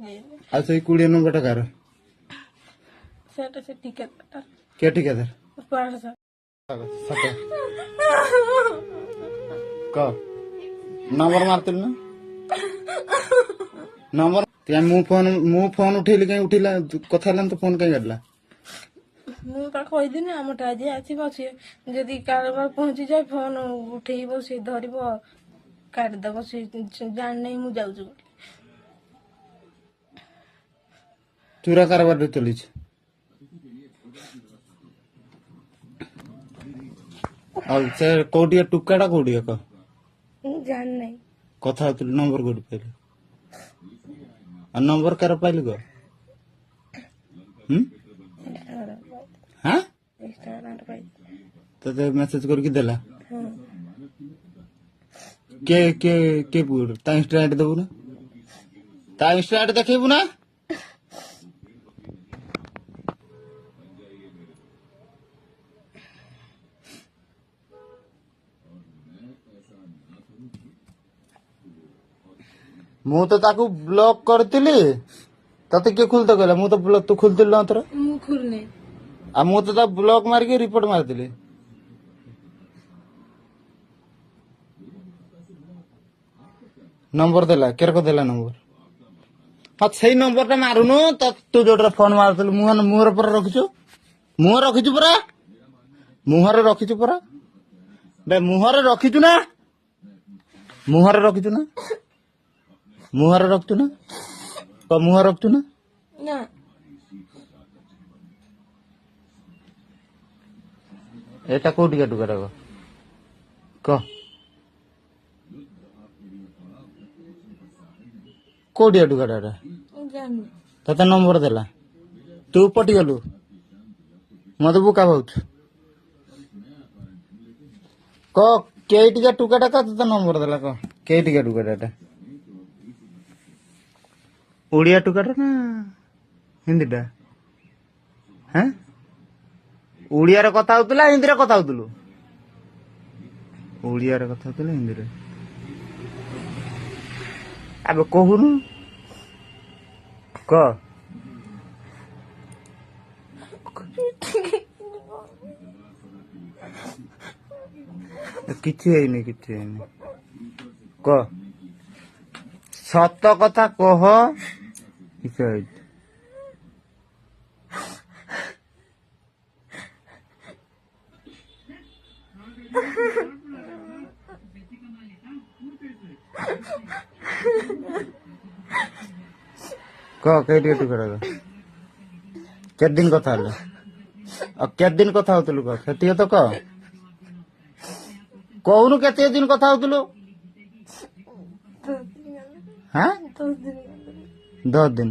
ଆଉ ସେଇ 20 ନମ୍ବରଟା କାର? ସେଟା ସେ ଠିକାଦାର କିଏ ଠିକାଦାର? ପାହାଡ଼ ସାର୍ ସତ କହ ନମ୍ବର ମାରିଥିଲି ନା ନମ୍ବର ମୁଁ ଫୋନ ଉଠେଇଲି କାଇଁ ଉଠିଲା କଥା ହେଲାନି ତ ଫୋନ କାଇଁ କାଟିଲା? ମୁଁ ତାକୁ କହିଦିନି ଆମଟା ଆଜି ଆସିବ ସିଏ ଯଦି କାରବାର ପହଞ୍ଚିଯାଏ ଫୋନ ଉଠେଇବ ସିଏ ଧରିବ କାଟିଦବ ସେ ଜାଣିନେଇ ମୁଁ ଯାଉଛି ବୋଲି। ଚୋରା କାରବାର ଚଲିଛି। ଆଉ ସେ କୋଉଠି ଟୁକାଟା କୋଉଠି କହ? ମୁଁ ଜାଣିନାହିଁ। କଥା ହଉଥିଲି ନମ୍ବର କୋଉଠି ପାଇଲୁ? ଆଉ ନମ୍ବର କାର ପାଇଲୁ କହ? ହାଁ ତତେ ମେସେଜ କରିକି ଦେଲା? କିଏ ପୁଅ? ତା ଇନଷ୍ଟା ଆଇଡି ଦବୁ ନା? ତା ଇନଷ୍ଟା ଆଇଡି ଦେଖେଇବୁ ନା? ମୁଁ ତ ତାକୁ ବ୍ଲକ କରିଥିଲି। ତତେ କିଏ ଖୋଲିତେ କହିଲା? ମୁଁ ତ ତୁ ଖୋଲିଥିଲୁ ନା ଥରେ? ମୁଁ ଖୋଲିନି। ଆଉ ମୁଁ ତ ତା ବ୍ଲକ ମାରିକି ରିପୋର୍ଟ ମାରିଥିଲି। ନମ୍ବର ଦେଲା କେରକ ଦେଲା ନମ୍ବର। ହଁ ସେଇ ନମ୍ବର ଟା ମାରୁନୁ। ତୁ ଯୋଉଟାରେ ଫୋନ ମାରୁଥିଲୁ ମୁହଁରେ ପରା ରଖିଛୁ। ମୁହଁ ରଖିଛୁ ପରା। ମୁହଁରେ ରଖିଛୁ ପରା। ବେ ମୁହଁରେ ରଖିଛୁ ନା? ମୁହଁରେ ରଖିଛୁ ନା? ମୁହଁରେ ରଖିଛୁ ନା? ତ ମୁହଁ ରଖିଛୁ ନା? ନା ଏଟା କୋଉଠିକା ଟୁକାଟା କହ? କୋଉଠିକା ଟୁକାଟା ଏଟା? ମୁଁ ଜାଣିନି। ତତେ ନମ୍ବର ଦେଲା ତୁ ପଟିଗଲୁ ମତେ ବୁକା ଭାବୁଛୁ। କହ କେଇଟିକା ଟୁକାଟା କହ ତତେ ନମ୍ବର ଦେଲା କହ? କେଇଟିକା ଟୁକାଟା ଏଟା? ଓଡ଼ିଆ ଟୁକାଟା ନା ହିନ୍ଦୀଟା? ହାଁ ଓଡ଼ିଆରେ କଥା ହଉଥିଲା ହିନ୍ଦୀରେ କଥା ହଉଥିଲୁ? ଓଡ଼ିଆରେ କଥା ହଉଥିଲା ହିନ୍ଦୀରେ। ଆବେ କହୁନୁ କହ। କିଛି ହେଇନି କହ ସତ କଥା କହ। କିଛି ହେଇନି। କହ କେଇଟିକା ଟୁକାଟା କହ? କେତେ ଦିନ କଥା ହେଲେ? ଆଉ କେତେ ଦିନ କଥା ହଉଥିଲୁ କହ? ସେତିକି ତ କହ। କହୁନୁ କେତେ ଦିନ କଥା ହଉଥିଲୁ? ହାଁ 10 ଦିନ।